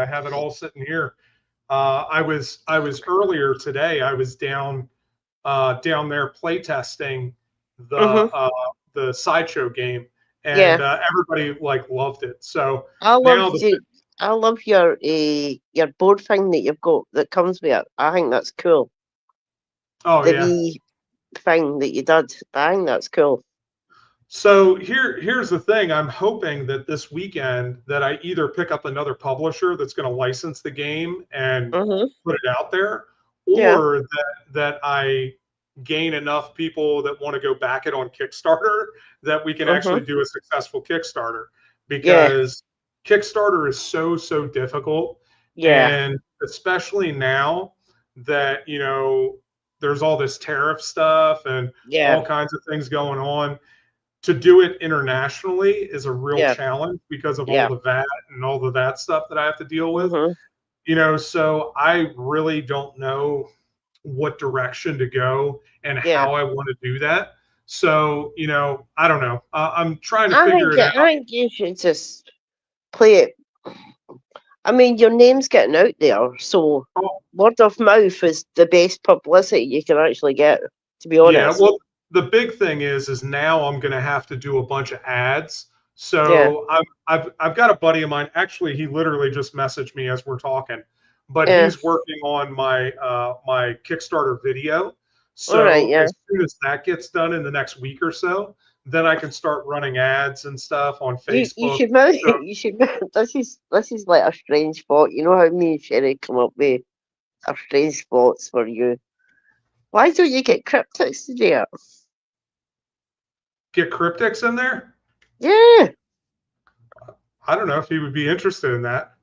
have it all sitting here. I was earlier today. I was down there playtesting Mhm. The sideshow game, and Yeah. everybody like loved it. So I love now the you. I love your board thing that you've got that comes with it. I think that's cool. oh The yeah. wee thing that you did. I think that's cool. So here's the thing. I'm hoping that this weekend that I either pick up another publisher that's going to license the game and put it out there, or that I gain enough people that want to go back it on Kickstarter that we can actually do a successful Kickstarter, because Kickstarter is so difficult. And especially now that, there's all this tariff stuff and all kinds of things going on. To do it internationally is a real challenge because of all the VAT and all of that stuff that I have to deal with. So I really don't know what direction to go and how I want to do that. So, I don't know. I'm trying to figure it out. I think you should just play it. I mean, your name's getting out there, so word of mouth is the best publicity you can actually get, to be honest. Yeah, well, the big thing is now I'm going to have to do a bunch of ads. So I've got a buddy of mine. Actually, he literally just messaged me as we're talking, but he's working on my my Kickstarter video. So as soon as that gets done in the next week or so, then I can start running ads and stuff on Facebook. You should. This is like a strange spot. You know how me and Sherry come up with our strange spots for you. Why don't you get cryptics to do it? Get cryptics in there? Yeah. I don't know if he would be interested in that.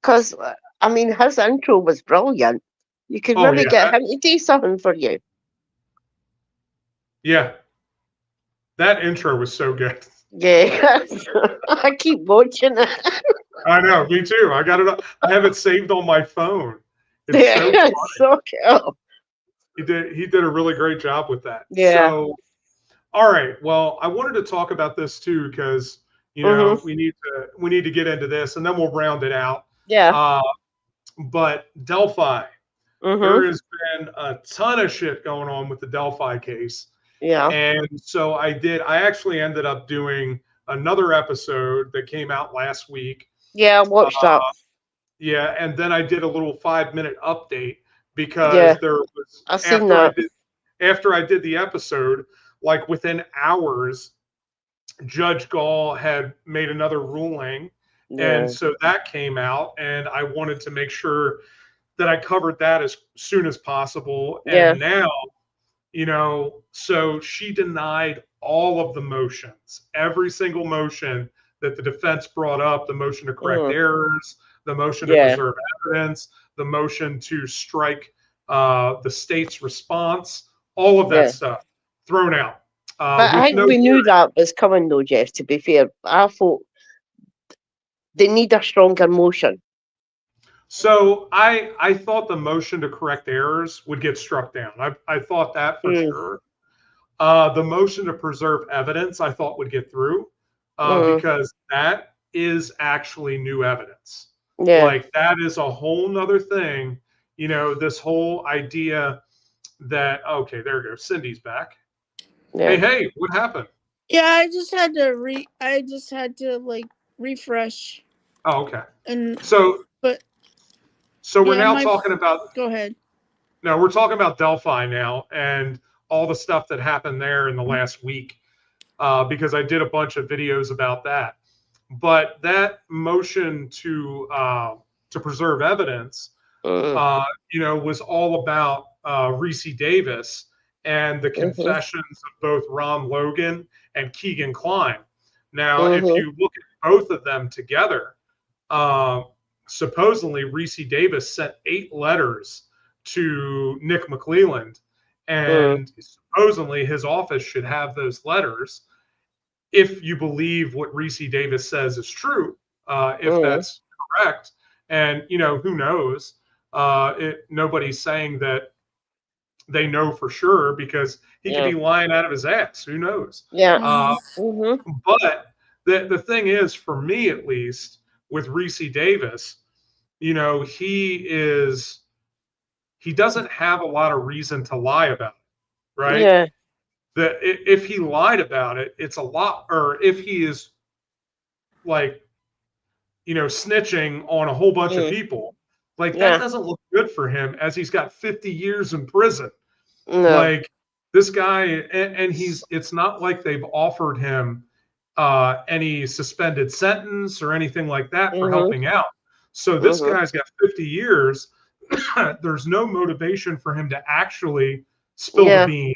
Because, I mean, his intro was brilliant. You could maybe get him to do something for you. Yeah. That intro was so good. Yeah. I keep watching it. I know, me too. I got it. I have it saved on my phone. It's so cool. He did a really great job with that. Yeah. So, all right. Well, I wanted to talk about this too because we need to get into this and then we'll round it out. Yeah. But Delphi, there has been a ton of shit going on with the Delphi case. Yeah. And so I actually ended up doing another episode that came out last week. Yeah, I watched that. Yeah, and then I did a little 5-minute update because there was after I did the episode, like within hours, Judge Gall had made another ruling. And so that came out, and I wanted to make sure that I covered that as soon as possible. And now, so she denied all of the motions, every single motion that the defense brought up, the motion to correct errors, the motion to preserve evidence, the motion to strike the state's response, all of that stuff thrown out. But I think we knew that was coming, though, Jeff, to be fair. I thought they need a stronger motion. So I thought the motion to correct errors would get struck down. I thought that for sure. The motion to preserve evidence I thought would get through because that is actually new evidence. Like that is a whole nother thing. This whole idea that, okay, there goes Cindy's back. Hey, what happened? Yeah, I just had to refresh. Oh, okay. And so we're now talking about. Go ahead. No, we're talking about Delphi now and all the stuff that happened there in the last week, because I did a bunch of videos about that. But that motion to preserve evidence, was all about Reese Davis and the confessions of both Ron Logan and Keegan Kline. Now, if you look at both of them together, supposedly Reese Davis sent 8 letters to Nick McClelland, and supposedly his office should have those letters. If you believe what Reese Davis says is true, if that's correct, and who knows? Nobody's saying that they know for sure because he could be lying out of his ass. Who knows? Yeah. But the thing is, for me at least, with Reese Davis, he doesn't have a lot of reason to lie about it, right? Yeah. That if he lied about it, it's a lot, or if he is snitching on a whole bunch of people, that doesn't look good for him, as he's got 50 years in prison. No. This guy, and it's not like they've offered him any suspended sentence or anything like that for helping out. So this guy's got 50 years. There's no motivation for him to actually spill the beans.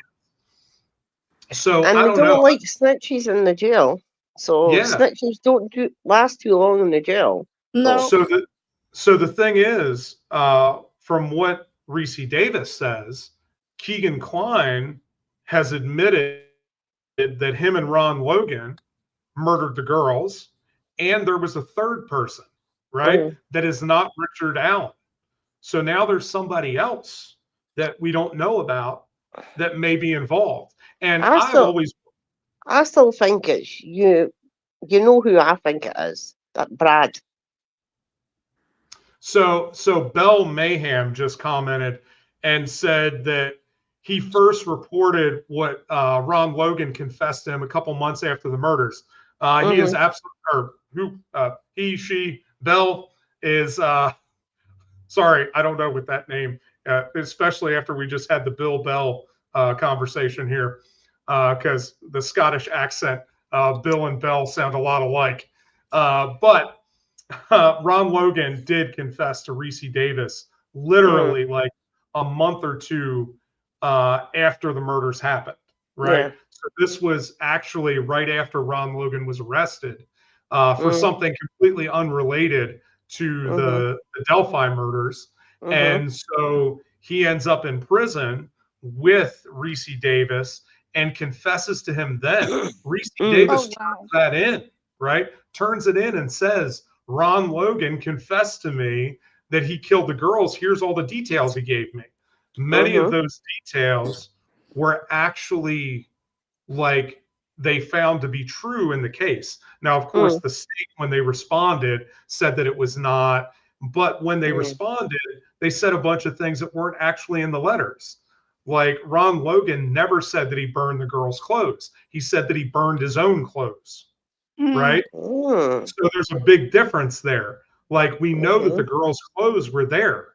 So and I we don't know. like snitches in the jail. So snitches don't last too long in the jail. No. So the thing is, from what Reese Davis says, Keegan Kline has admitted that him and Ron Logan murdered the girls, and there was a third person, right? That is not Richard Allen. So now there's somebody else that we don't know about that may be involved. And I still think it's you. You know who I think it is? That Brad. So Bell Mayhem just commented and said that he first reported what Ron Logan confessed to him a couple months after the murders. He is Bell is sorry, I don't know what that name, especially after we just had the Bill Bell conversation here, because the Scottish accent, Bill and Bell sound a lot alike. But Ron Logan did confess to Reese Davis literally like a month or two after the murders happened, right? Yeah. So this was actually right after Ron Logan was arrested for something completely unrelated to the Delphi murders. And so he ends up in prison with Reese Davis and confesses to him then. Reese Davis turns that in, right? Turns it in and says, Ron Logan confessed to me that he killed the girls. Here's all the details he gave me. Many of those details were actually like they found to be true in the case. Now, of course, the state, when they responded, said that it was not. But when they responded, they said a bunch of things that weren't actually in the letters. Like Ron Logan never said that he burned the girls' clothes. He said that he burned his own clothes. Right? So there's a big difference there. Like we know that the girls' clothes were there.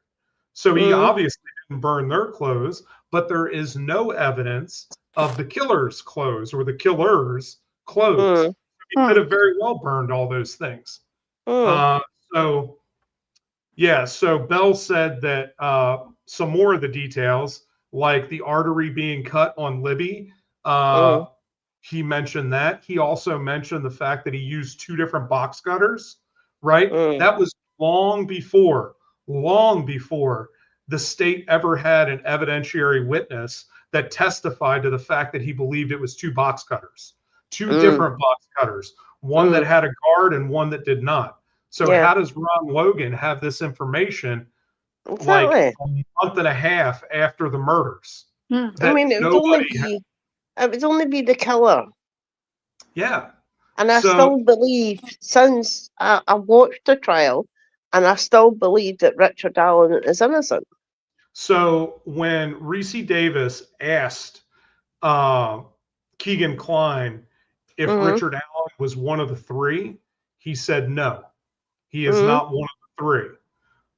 So he obviously didn't burn their clothes, but there is no evidence of the killer's clothes or the killer's clothes. He could have very well burned all those things. So Bell said that some more of the details, like the artery being cut on Libby, he mentioned that. He also mentioned the fact that he used 2 different box cutters, right? That was long before the state ever had an evidentiary witness that testified to the fact that he believed it was 2 box cutters, 2 different box cutters, one that had a guard and one that did not. So how does Ron Logan have this information like a month and a half after the murders? I mean, it would only be the killer. Yeah. And I still believe, since I watched the trial, and I still believe that Richard Allen is innocent. So when Reese Davis asked Keegan Kline if Richard Allen was one of the 3, he said no. He is not one of the 3.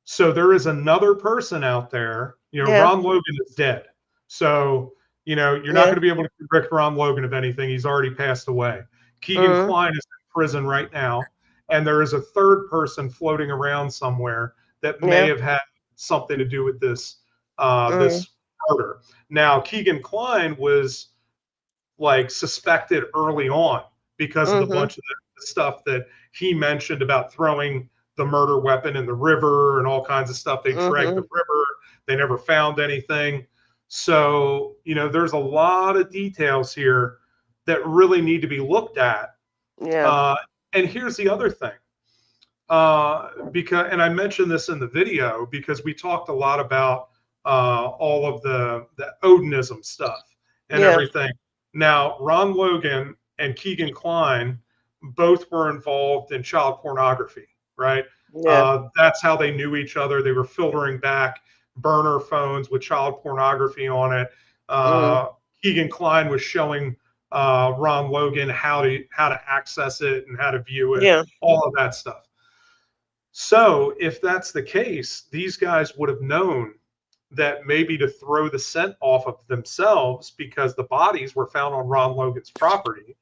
So there is another person out there. Ron Logan is dead. So, you're not going to be able to convict Ron Logan of anything. He's already passed away. Keegan Kline is in prison right now. And there is a third person floating around somewhere that may have had something to do with this, this murder. Now, Keegan Kline was like suspected early on because of the bunch of the stuff that he mentioned about throwing the murder weapon in the river and all kinds of stuff. They dragged the river. They never found anything. So, there's a lot of details here that really need to be looked at. And here's the other thing. And I mentioned this in the video because we talked a lot about all of the Odinism stuff and everything. Now, Ron Logan and Keegan Kline both were involved in child pornography, right? That's how they knew each other. They were filtering back burner phones with child pornography on it. Keegan Kline was showing Ron Logan how to access it and how to view it, all of that stuff. So if that's the case, these guys would have known that maybe to throw the scent off of themselves because the bodies were found on Ron Logan's property.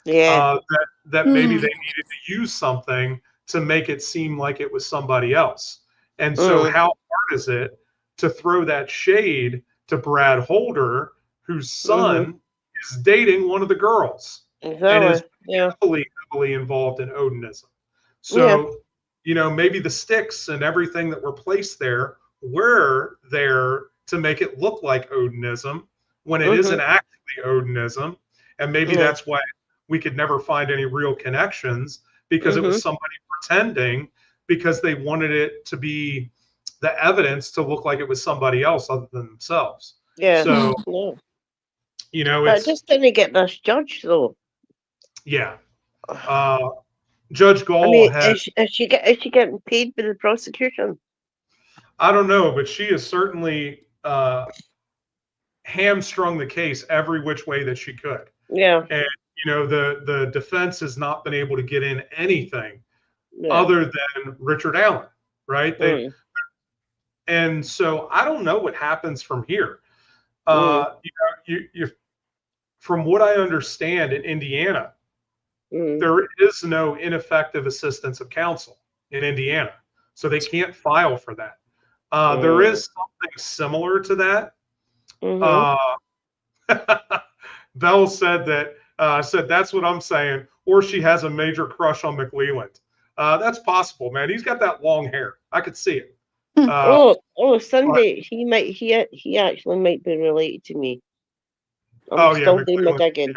Yeah. That maybe they needed to use something to make it seem like it was somebody else. And so how hard is it to throw that shade to Brad Holder, whose son is dating one of the girls and is heavily involved in Odinism? So, you know, maybe the sticks and everything that were placed there were there to make it look like Odinism when it isn't actually Odinism. And maybe that's why we could never find any real connections, because it was somebody pretending because they wanted it to be the evidence to look like it was somebody else other than themselves. Yeah. So, you know, but it just didn't get this judge though. Yeah. Judge Gall is she getting paid by the prosecution? I don't know, but she has certainly hamstrung the case every which way that she could. Yeah. And you know, the defense has not been able to get in anything other than Richard Allen, right? And so I don't know what happens from here. You know, you from what I understand in Indiana, there is no ineffective assistance of counsel in Indiana, so they can't file for that. There is something similar to that. Bell said that that's what I'm saying, or she has a major crush on McLeland. That's possible, man. He's got that long hair. I could see it. Sunday, he actually might be related to me. I'm still doing my digging. Yeah.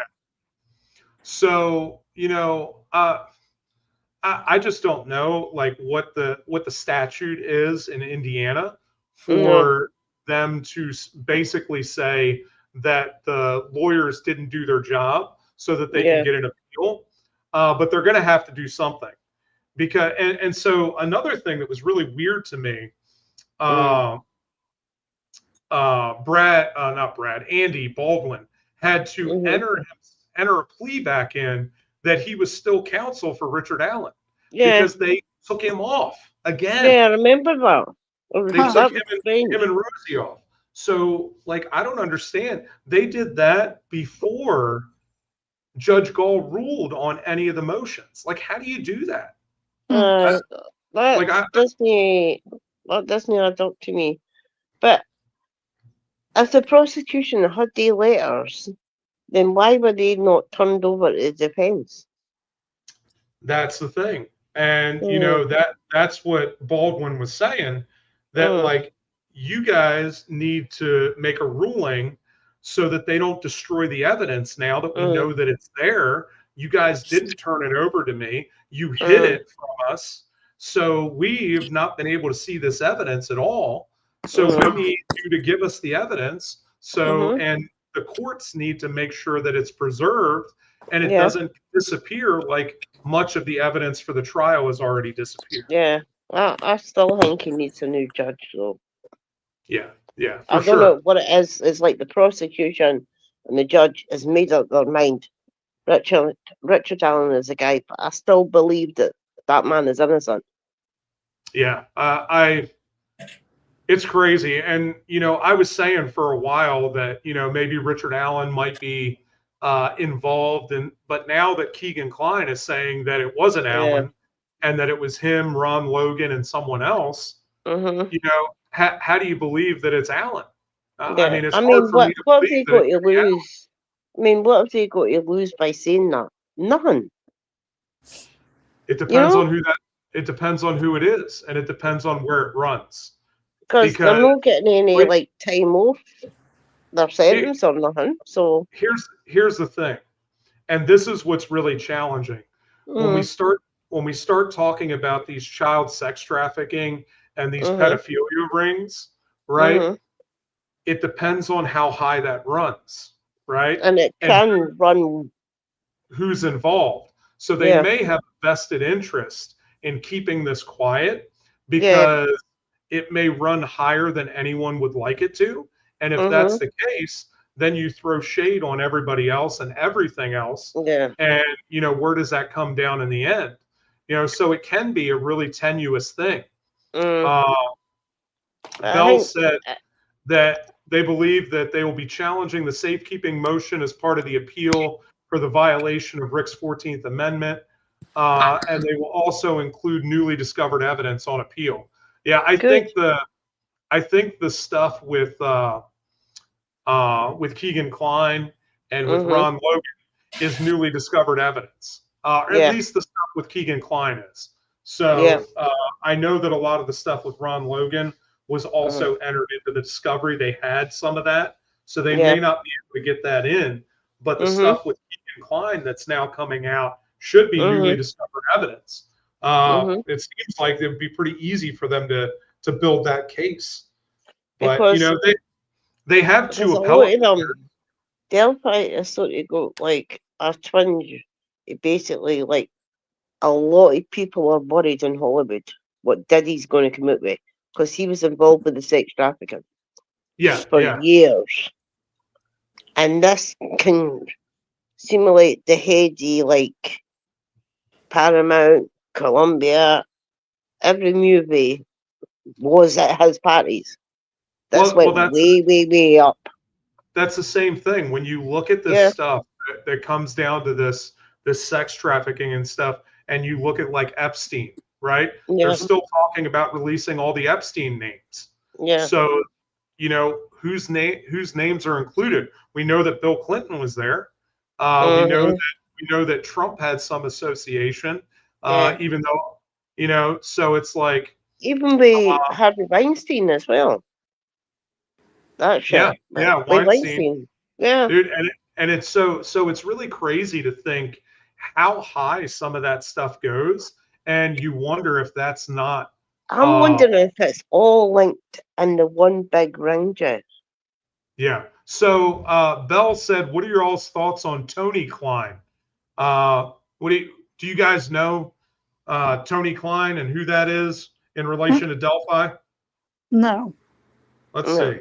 So, you know, I just don't know like what the statute is in Indiana for them to basically say that the lawyers didn't do their job so that they can get an appeal. But they're going to have to do something, because and so another thing that was really weird to me, Andy Baldwin had to enter a plea back in that he was still counsel for Richard Allen because they took him off again. Yeah, I remember that. They took him and Rosie off. So, like, I don't understand. They did that before Judge Gall ruled on any of the motions. Like, how do you do that? That doesn't add up to me. But if the prosecution had the letters, then why were they not turned over to the defense? That's the thing. And, you know, that's what Baldwin was saying, that like, you guys need to make a ruling so that they don't destroy the evidence now that we know that it's there. You guys didn't turn it over to me. You hid it from us. So we've not been able to see this evidence at all. So we need you to give us the evidence. So, and the courts need to make sure that it's preserved and it doesn't disappear like much of the evidence for the trial has already disappeared. Yeah, I still think he needs a new judge, though. Yeah, I don't know what it is. It's like the prosecution and the judge has made up their mind. Richard Allen is a guy, but I still believe that man is innocent. Yeah, it's crazy. And, you know, I was saying for a while that, you know, maybe Richard Allen might be involved but now that Keegan Kline is saying that it wasn't Allen and that it was him, Ron Logan, and someone else, you know, how do you believe that it's Allen? I mean, it's hard for me to what have they got to lose? Allen. I mean, what have they got to lose by saying that? Nothing. It depends on it depends on who it is, and it depends on where it runs. Because they're not getting any like time off their sentence or nothing. So here's the thing, and this is what's really challenging. When we start talking about these child sex trafficking and these pedophilia rings, right? It depends on how high that runs, right? And it can run. Who's involved? So they may have a vested interest in keeping this quiet because it may run higher than anyone would like it to. And if that's the case, then you throw shade on everybody else and everything else. And, you know, where does that come down in the end? You know, so it can be a really tenuous thing. Bell said that they believe that they will be challenging the safekeeping motion as part of the appeal for the violation of Rick's 14th Amendment. And they will also include newly discovered evidence on appeal. Yeah, I Good. think the stuff with Keegan Kline and with Ron Logan is newly discovered evidence. Or at least the stuff with Keegan Kline is. So I know that a lot of the stuff with Ron Logan was also entered into the discovery. They had some of that, so they may not be able to get that in. But the stuff with Keegan Kline that's now coming out should be newly discovered evidence. It seems like it would be pretty easy for them to build that case. But because they have two a lot appellate. of them, Delphi is sort of got like a twinge. Basically, like a lot of people are worried in Hollywood what Diddy's going to come out with because he was involved with the sex trafficking for years, and this can simulate the heady like Paramount, Columbia, every movie was at his parties. That's went way up. That's the same thing. When you look at this stuff that comes down to this sex trafficking and stuff, and you look at like Epstein, right? They're still talking about releasing all the Epstein names. So, whose names are included? We know that Bill Clinton was there. We know that Trump had some association, even though, so it's like even with Harvey Weinstein as well. That shit. Weinstein. Yeah, dude, and it's so it's really crazy to think how high some of that stuff goes, and you wonder if that's not. I'm wondering if it's all linked in the one big ring, Jeff. Yeah. So Bell said, "What are your all's thoughts on Tony Kline? Do you guys know Tony Kline and who that is in relation to Delphi?" No. Let's see,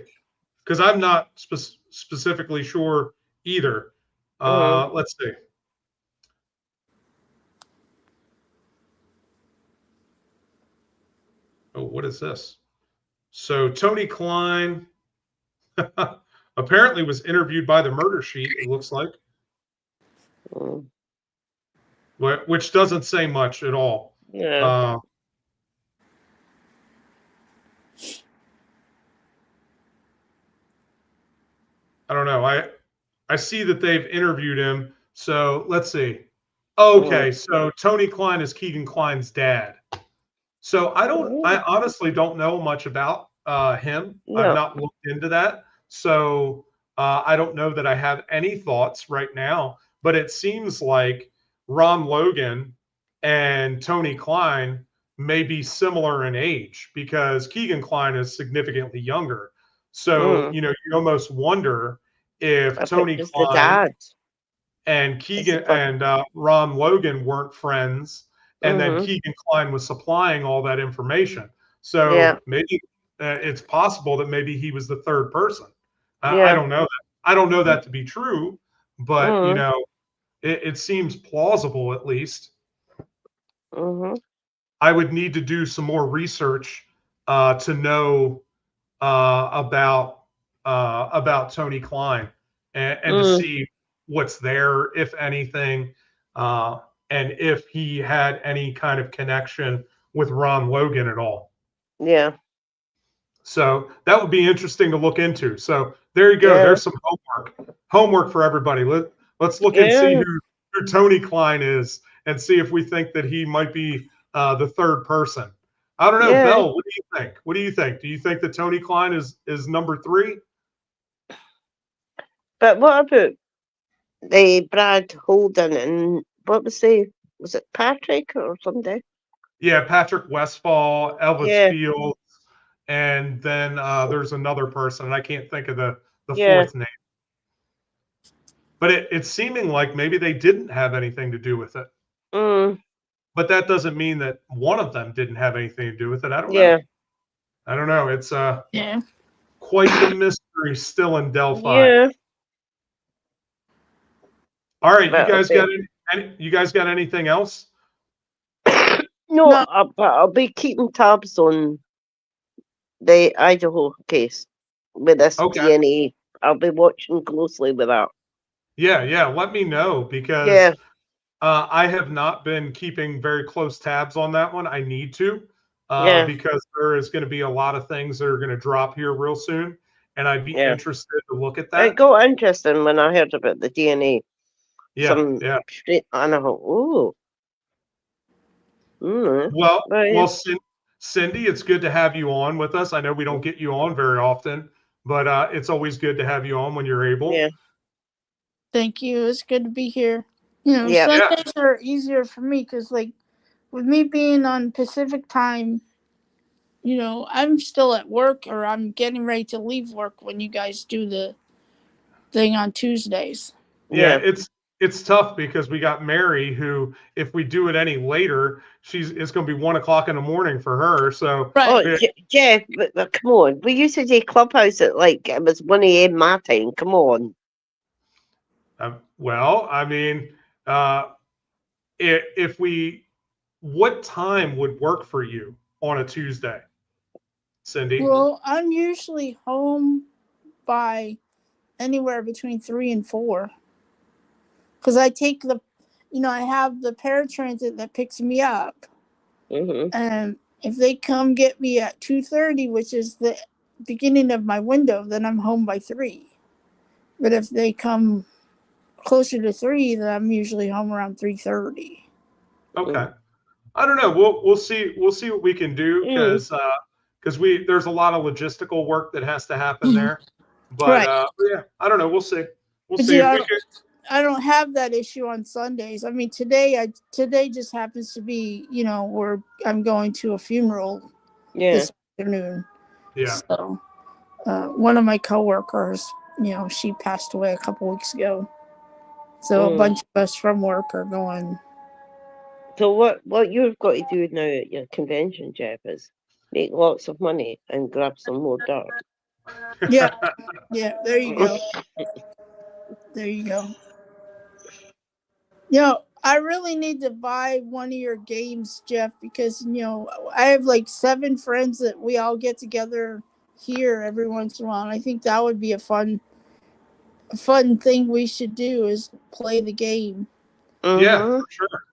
because I'm not specifically sure either. Let's see. Oh, what is this? So Tony Kline apparently was interviewed by the Murder Sheet, it looks like. Which doesn't say much at all. Yeah. I don't know. I see that they've interviewed him. So let's see. Okay, so Tony Kline is Keegan Kline's dad. So I honestly don't know much about him. No. I've not looked into that. So I don't know that I have any thoughts right now, but it seems like Ron Logan and Tony Kline may be similar in age because Keegan Kline is significantly younger. So, you almost wonder if Tony Kline and Keegan and Ron Logan weren't friends, and then Keegan Kline was supplying all that information. So maybe it's possible that maybe he was the third person. I don't know that. I don't know that to be true, but it seems plausible at least. I would need to do some more research to know about Tony Kline and to see what's there, if anything, and if he had any kind of connection with Ron Logan at all. Yeah. So that would be interesting to look into. So there you go. Yeah. There's some homework for everybody. Let's look and see who Tony Kline is and see if we think that he might be the third person. I don't know, Belle, what do you think? What do you think? Do you think that Tony Kline is number 3? But what about the Brad Holden and what was it Patrick or something? Yeah, Patrick Westphal, Elvis Fields, and then there's another person, and I can't think of the fourth name. But it's seeming like maybe they didn't have anything to do with it. But that doesn't mean that one of them didn't have anything to do with it. I don't know. I don't know. It's quite the mystery still in Delphi. Yeah. All right, you guys got anything else? No. I'll be keeping tabs on the Idaho case. with this Okay. DNA. I'll be watching closely with that. Yeah. Let me know because Yeah. I have not been keeping very close tabs on that one. I need to Yeah. because there is going to be a lot of things that are going to drop here real soon, and I'd be Yeah. interested to look at It that. got interesting when I heard about the DNA. Yeah. Straight, and I thought, ooh. Well, Cindy, it's good to have you on with us. I know we don't get you on very often, but it's always good to have you on when you're able. Yeah. Thank you. It's good to be here. You know, Yeah. Sundays are easier for me because, like, with me being on Pacific time, you know, I'm still at work or I'm getting ready to leave work when you guys do the thing on Tuesdays. Yeah, it's tough because we got Mary, who, if we do it any later, it's going to be 1 o'clock in the morning for her. So, Right. Oh, Jeff, but come on. We used to do Clubhouse at like it was 1 a.m. my time. Come on. well, I mean, if we, what time would work for you on a Tuesday, Cindy? Well, I'm usually home by anywhere between 3 and 4 because I take I have the paratransit that picks me up. Mm-hmm. And if they come get me at 2:30, which is the beginning of my window, then I'm home by 3. But if they come closer to 3, then I'm usually home around 3:30. Okay. I don't know. We'll see what we can do because there's a lot of logistical work that has to happen there. But Right. yeah, I don't know. We'll see. We'll But see if I we don't, can. I don't have that issue on Sundays. I mean, today just happens to be, where I'm going to a funeral Yeah. this afternoon. Yeah. So, one of my coworkers, she passed away a couple weeks ago. So a bunch of us from work are going. So what you've got to do now at your convention, Jeff, is make lots of money and grab some more dirt. Yeah. Yeah. There you go. There you go. I really need to buy one of your games, Jeff, because I have like 7 friends that we all get together here every once in a while. And I think that would be a fun thing we should do is play the game. Yeah, for sure.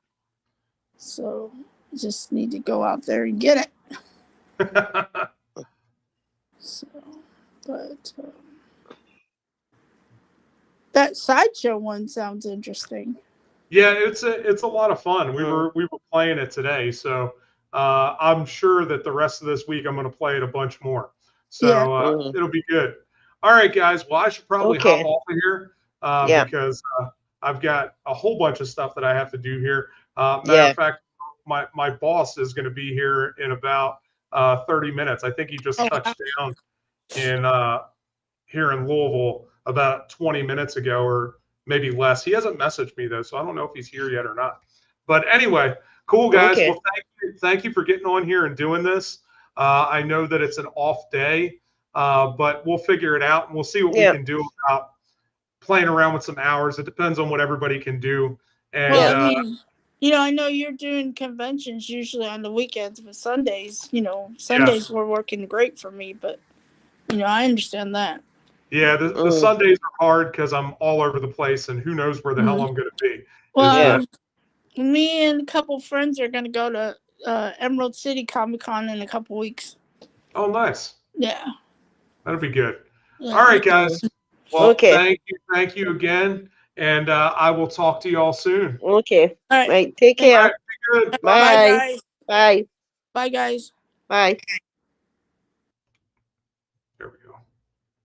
So just need to go out there and get it. So, but that sideshow one sounds interesting. Yeah, it's a lot of fun. We were playing it today, so I'm sure that the rest of this week I'm going to play it a bunch more. So it'll be good. All right, guys. Well, I should probably hop off of here because I've got a whole bunch of stuff that I have to do here. Matter of fact, my boss is going to be here in about 30 minutes. I think he just touched down in here in Louisville about 20 minutes ago or maybe less. He hasn't messaged me though, so I don't know if he's here yet or not. But anyway, cool guys. Well, thank you for getting on here and doing this. I know that it's an off day, but we'll figure it out and we'll see what we can do about playing around with some hours. It depends on what everybody can do. And well, I mean, I know you're doing conventions usually on the weekends, but Sundays, Sundays were working great for me. But I understand that. Yeah, the Sundays are hard because I'm all over the place and who knows where the hell I'm going to be. Well, me and a couple friends are going to go to Emerald City Comic Con in a couple weeks. Oh, nice. Yeah. That'll be good. Yeah. All right, guys. Well, thank you again. And I will talk to you all soon. Okay. All right. Take care. All right, be good. Bye. Bye, guys. Bye. Bye, guys. Bye.